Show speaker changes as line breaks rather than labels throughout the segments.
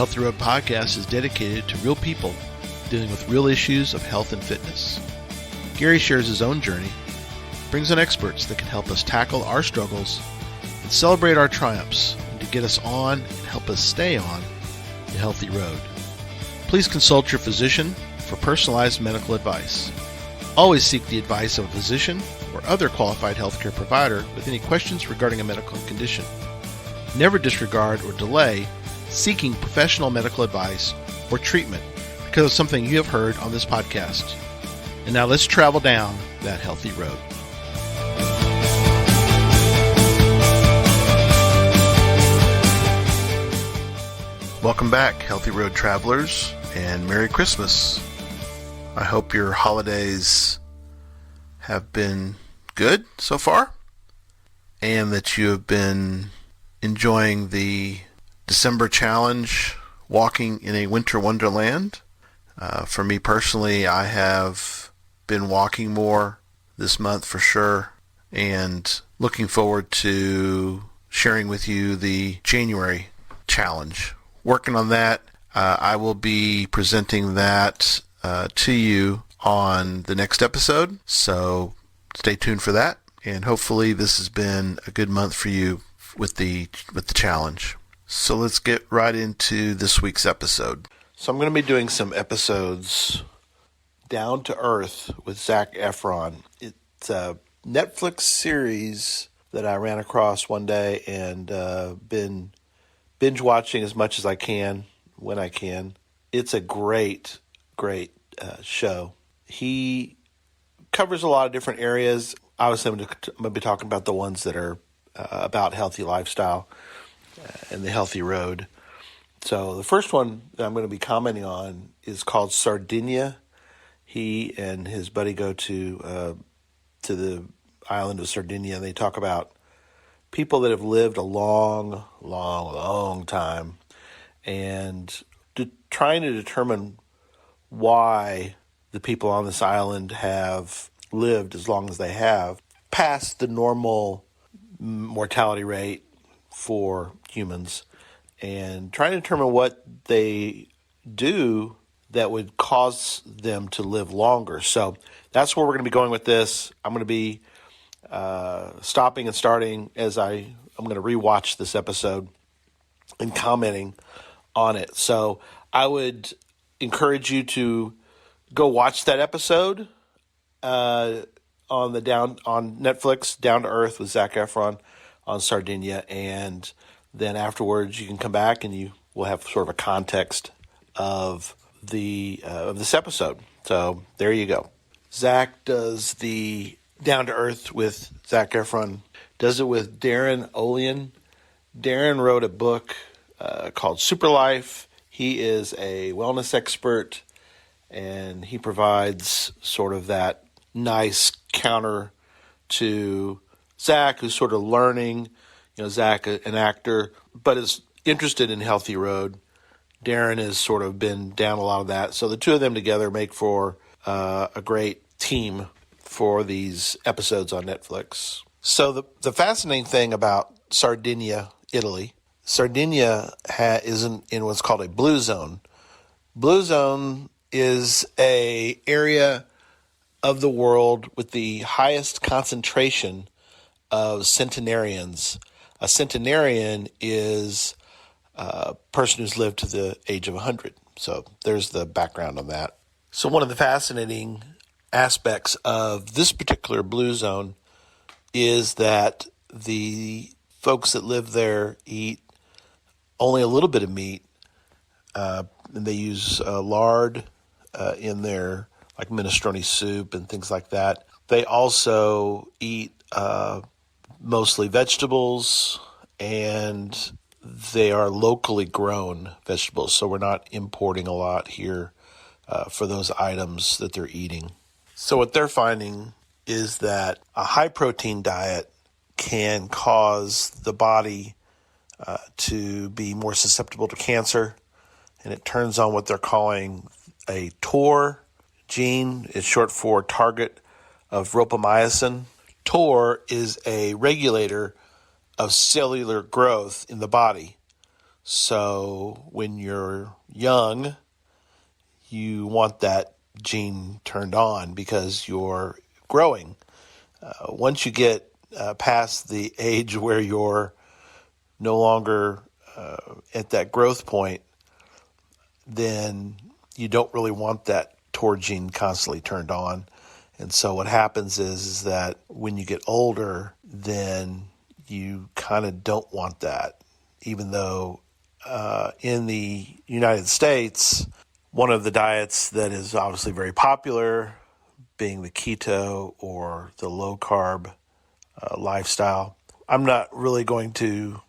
Healthy Road podcast is dedicated to real people dealing with real issues of health and fitness. Gary shares his own journey, brings on experts that can help us tackle our struggles and celebrate our triumphs, and to get us on and help us stay on the healthy road. Please consult your physician for personalized medical advice. Always seek the advice of a physician or other qualified healthcare provider with any questions regarding a medical condition. Never disregard or delay seeking professional medical advice or treatment because of something you have heard on this podcast. And now let's travel down that healthy road. Welcome back, Healthy Road travelers, and Merry Christmas. I hope your holidays have been good so far, and that you have been enjoying the December challenge, walking in a winter wonderland. For me personally, I have been walking more this month for sure, and looking forward to sharing with you the January challenge. Working on that. I will be presenting that to you on the next episode, so stay tuned for that, and hopefully this has been a good month for you with the challenge. So let's get right into this week's episode. So I'm going to be doing some episodes down to earth with Zac Efron. It's a Netflix series that I ran across one day and been binge watching as much as I can when I can. It's a great show. He covers a lot of different areas. Obviously, I'm going to be talking about the ones that are about healthy lifestyle and the healthy road. So the first one that I'm going to be commenting on is called Sardinia. He and his buddy go to the island of Sardinia, and they talk about people that have lived a long time, and trying to determine why the people on this island have lived as long as they have, past the normal mortality rate for humans, and trying to determine what they do that would cause them to live longer. So that's where we're going to be going with this. I'm going to be stopping and starting as I'm going to rewatch this episode and commenting on it. So I would encourage you to go watch that episode on Netflix, Down to Earth with Zac Efron on Sardinia, and then afterwards you can come back and you will have sort of a context of this episode. So there you go. Zac does the Down to Earth with Zac Efron, does it with Darren Olean. Darren wrote a book called Super Life. He is a wellness expert, and he provides sort of that nice counter to Zac, who's sort of learning. Zac, an actor, but is interested in Healthy Road. Darren has sort of been down a lot of that. So the two of them together make for a great team for these episodes on Netflix. So the fascinating thing about Sardinia, Italy, Sardinia is in what's called a blue zone. Blue zone is a area of the world with the highest concentration of centenarians. A centenarian is a person who's lived to the age of 100. So there's the background on that. So one of the fascinating aspects of this particular blue zone is that the folks that live there eat only a little bit of meat, and they use lard in their like minestrone soup and things like that. They also eat mostly vegetables, and they are locally grown vegetables, so we're not importing a lot here for those items that they're eating. So what they're finding is that a high-protein diet can cause the body to be more susceptible to cancer, and it turns on what they're calling a TOR gene. It's short for target of ropamycin. TOR is a regulator of cellular growth in the body. So when you're young, you want that gene turned on because you're growing. Once you get past the age where you're no longer at that growth point, then you don't really want that TOR gene constantly turned on. And so what happens is that when you get older, then you kind of don't want that, even though in the United States, one of the diets that is obviously very popular being the keto or the low-carb lifestyle. I'm not really going to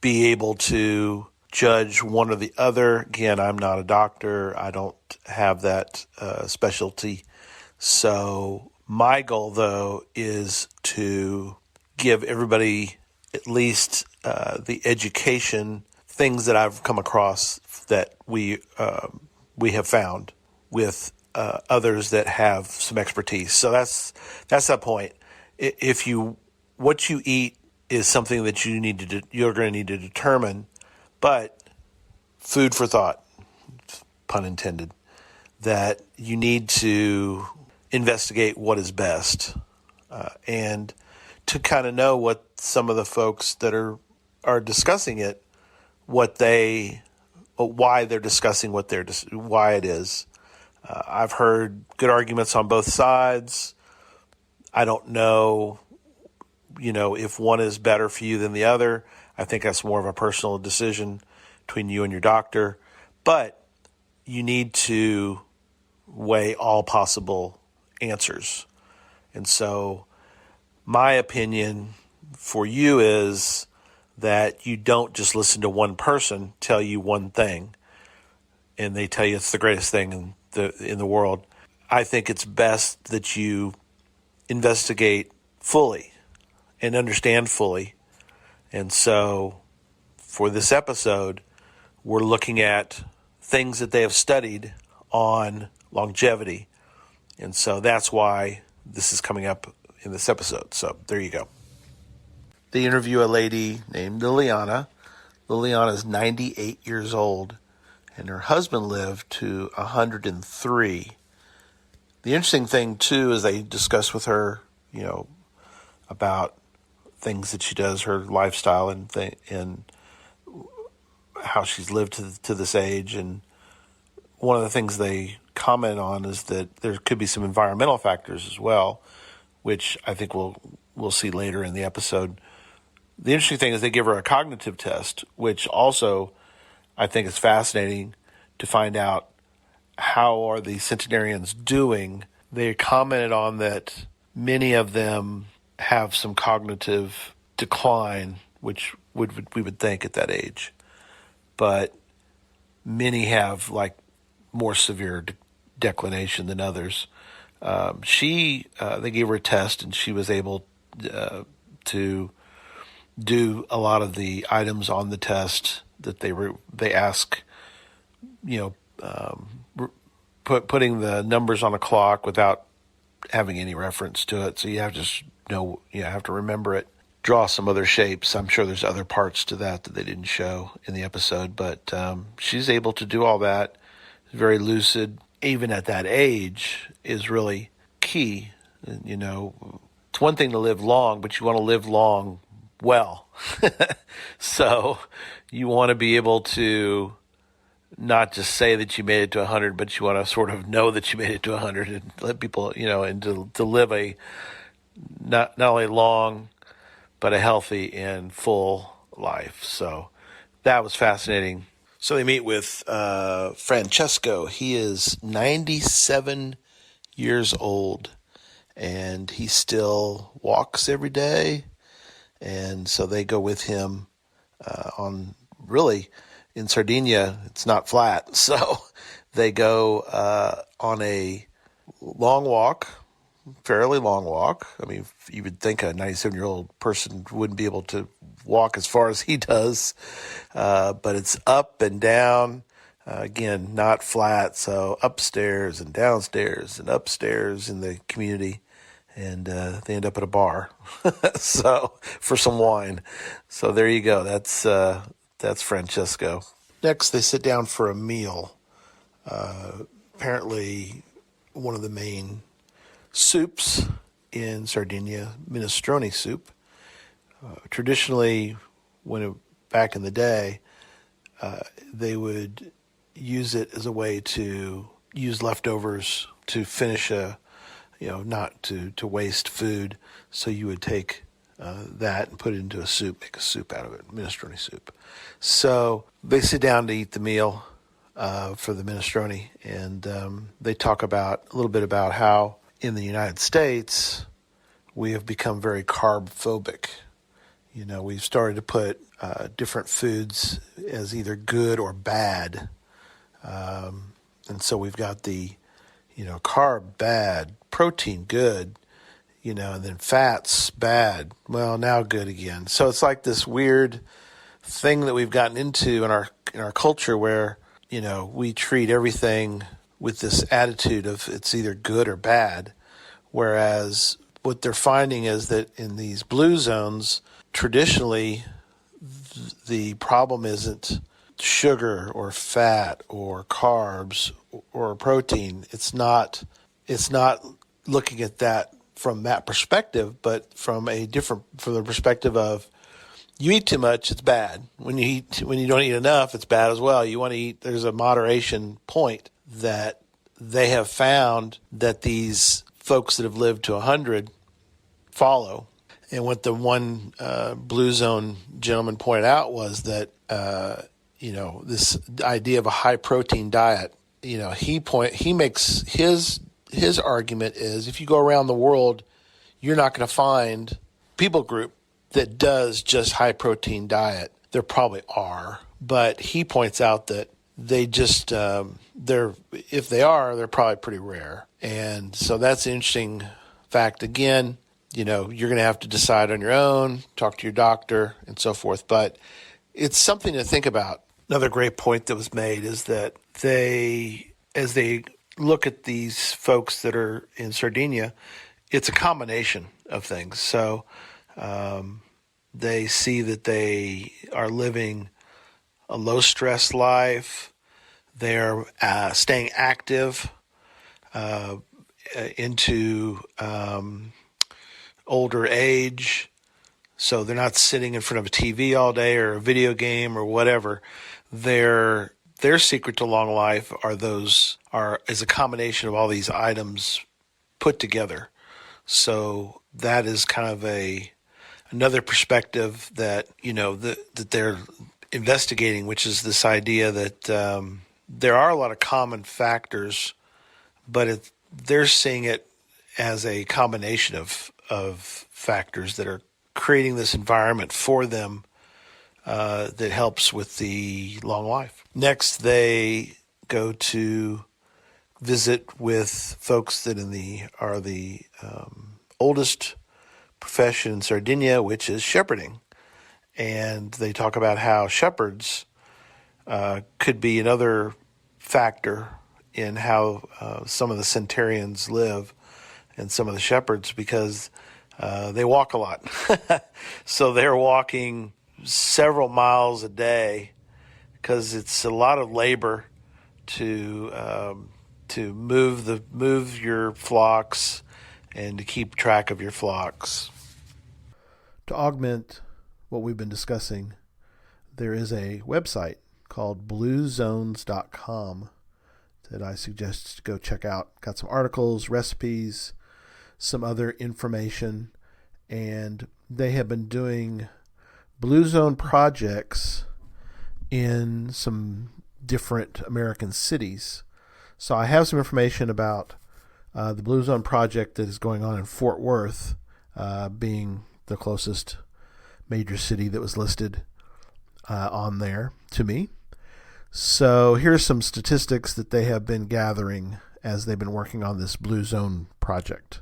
be able to judge one or the other. Again, I'm not a doctor. I don't have that specialty. So my goal, though, is to give everybody at least the education, things that I've come across that we have found with others that have some expertise. So that's that point. If what you eat is something that you're going to need to determine, but food for thought, pun intended, that you need to investigate what is best, and to kind of know what some of the folks that are discussing it, why they're discussing why it is. I've heard good arguments on both sides. I don't know, if one is better for you than the other. I think that's more of a personal decision between you and your doctor. But you need to weigh all possible answers. And so my opinion for you is that you don't just listen to one person tell you one thing and they tell you it's the greatest thing in the world. I think it's best that you investigate fully and understand fully. And so for this episode, we're looking at things that they have studied on longevity. And so that's why this is coming up in this episode. So there you go. They interview a lady named Liliana. Liliana is 98 years old, and her husband lived to 103. The interesting thing, too, is they discuss with her, about things that she does, her lifestyle, and how she's lived to this age. And one of the things they comment on is that there could be some environmental factors as well, which I think we'll see later in the episode. The interesting thing is they give her a cognitive test, which also I think is fascinating to find out how are the centenarians doing. They commented on that many of them have some cognitive decline, which we would think at that age. But many have more severe declination than others. They gave her a test, and she was able to do a lot of the items on the test that they ask. Putting the numbers on a clock without having any reference to it, so you have to remember it. Draw some other shapes. I'm sure there's other parts to that they didn't show in the episode, but she's able to do all that. Very lucid, even at that age, is really key. It's one thing to live long, but you want to live long well. So you want to be able to not just say that you made it to 100, but you want to sort of know that you made it to 100 and let people, and to live a not only long, but a healthy and full life. So that was fascinating. So they meet with Francesco. He is 97 years old, and he still walks every day. And so they go with him on really in Sardinia, it's not flat. So they go on a long walk, fairly long walk. I mean, you would think a 97-year-old person wouldn't be able to walk as far as he does, but it's up and down. Again, not flat, so upstairs and downstairs and upstairs in the community. And they end up at a bar so for some wine. So there you go. That's That's Francesco. Next, they sit down for a meal. Apparently, one of the main soups in Sardinia, minestrone soup. Traditionally, back in the day, they would use it as a way to use leftovers to finish not to waste food. So you would take that and put it into a soup, make a soup out of it, minestrone soup. So they sit down to eat the meal for the minestrone, and they talk a little bit about how in the United States we have become very carb phobic. We've started to put different foods as either good or bad. And so we've got the, carb bad, protein good, and then fats bad. Well, now good again. So it's like this weird thing that we've gotten into in our culture where, we treat everything with this attitude of it's either good or bad. Whereas what they're finding is that in these blue zones, traditionally, the problem isn't sugar or fat or carbs or protein. It's not looking at that from that perspective, but from the perspective of you eat too much, it's bad. When you don't eat enough, it's bad as well. You want to eat. There's a moderation point that they have found that these folks that have lived to 100 follow. And what the one blue zone gentleman pointed out was that this idea of a high protein diet. He makes his argument is if you go around the world, you're not going to find people group that does just high protein diet. There probably are, but he points out that they just if they are, they're probably pretty rare. And so that's an interesting fact. Again, you're going to have to decide on your own, talk to your doctor, and so forth. But it's something to think about. Another great point that was made is that as they look at these folks that are in Sardinia, it's a combination of things. So they see that they are living a low-stress life. They're staying active into older age, so they're not sitting in front of a TV all day or a video game or whatever. Their secret to long life is a combination of all these items put together. So that is kind of another perspective that that they're investigating, which is this idea that there are a lot of common factors, but they're seeing it as a combination of factors that are creating this environment for them that helps with the long life. Next, they go to visit with folks that are the oldest profession in Sardinia, which is shepherding. And they talk about how shepherds could be another factor in how some of the centenarians live and some of the shepherds, because they walk a lot. So they're walking several miles a day because it's a lot of labor to move your flocks and to keep track of your flocks. To augment what we've been discussing, there is a website called bluezones.com that I suggest to go check out. Got some articles, recipes, some other information, and they have been doing Blue Zone projects in some different American cities. So I have some information about the Blue Zone project that is going on in Fort Worth, being the closest major city that was listed on there to me. So here's some statistics that they have been gathering as they've been working on this Blue Zone project.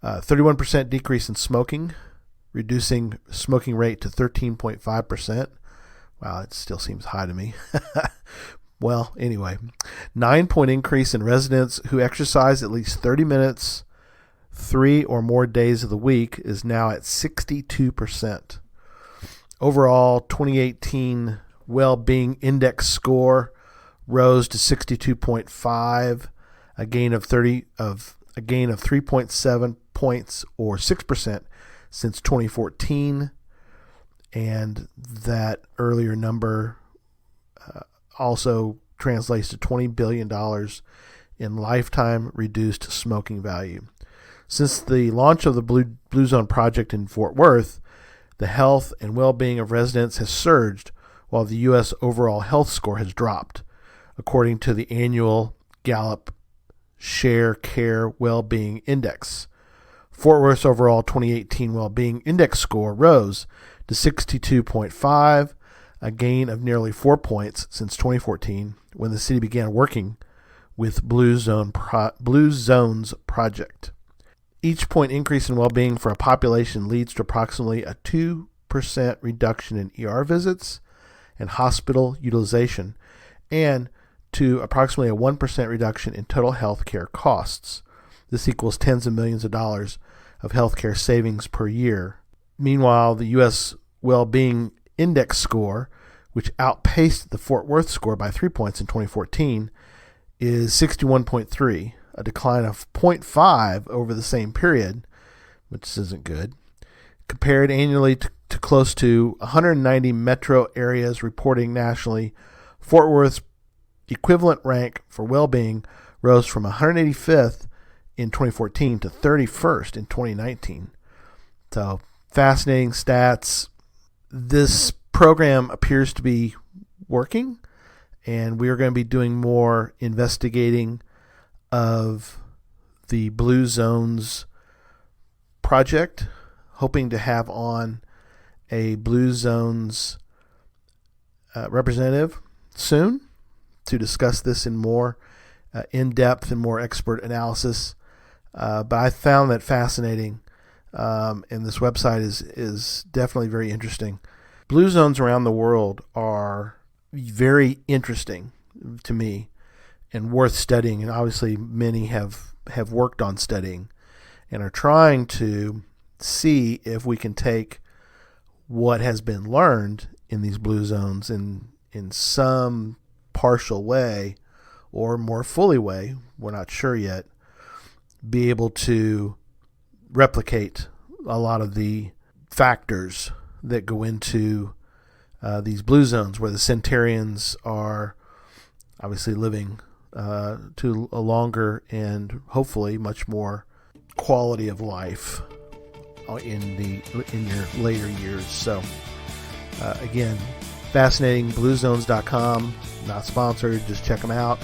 31% decrease in smoking, reducing smoking rate to 13.5%. Wow, it still seems high to me. Well, anyway, 9-point increase in residents who exercise at least 30 minutes 3 or more days of the week is now at 62%. overall 2018 well-being index score rose to 62.5, a gain of 3.7 points or 6% since 2014, and that earlier number also translates to $20 billion in lifetime reduced smoking value. Since the launch of the Blue Zone project in Fort Worth, the health and well-being of residents has surged while the U.S. overall health score has dropped, according to the annual Gallup Share Care Well-Being Index. Fort Worth's overall 2018 well-being index score rose to 62.5, a gain of nearly 4 points since 2014, when the city began working with Blue Zone's project. Each point increase in well-being for a population leads to approximately a 2% reduction in ER visits and hospital utilization, and to approximately a 1% reduction in total health care costs. This equals tens of millions of dollars of healthcare savings per year. Meanwhile, the U.S. Well-Being Index score, which outpaced the Fort Worth score by 3 points in 2014, is 61.3, a decline of 0.5 over the same period, which isn't good. Compared annually to close to 190 metro areas reporting nationally, Fort Worth's equivalent rank for well-being rose from 185th in 2014 to 31st in 2019. So, fascinating stats. This program appears to be working, and we are going to be doing more investigating of the Blue Zones project, hoping to have on a Blue Zones representative soon to discuss this in more in-depth and more expert analysis. But I found that fascinating, and this website is definitely very interesting. Blue zones around the world are very interesting to me and worth studying, and obviously many have worked on studying and are trying to see if we can take what has been learned in these blue zones in some partial way or more fully way, we're not sure yet, be able to replicate a lot of the factors that go into these blue zones, where the centenarians are obviously living to a longer and hopefully much more quality of life in your later years. So again, fascinating. BlueZones.com, not sponsored, just check them out.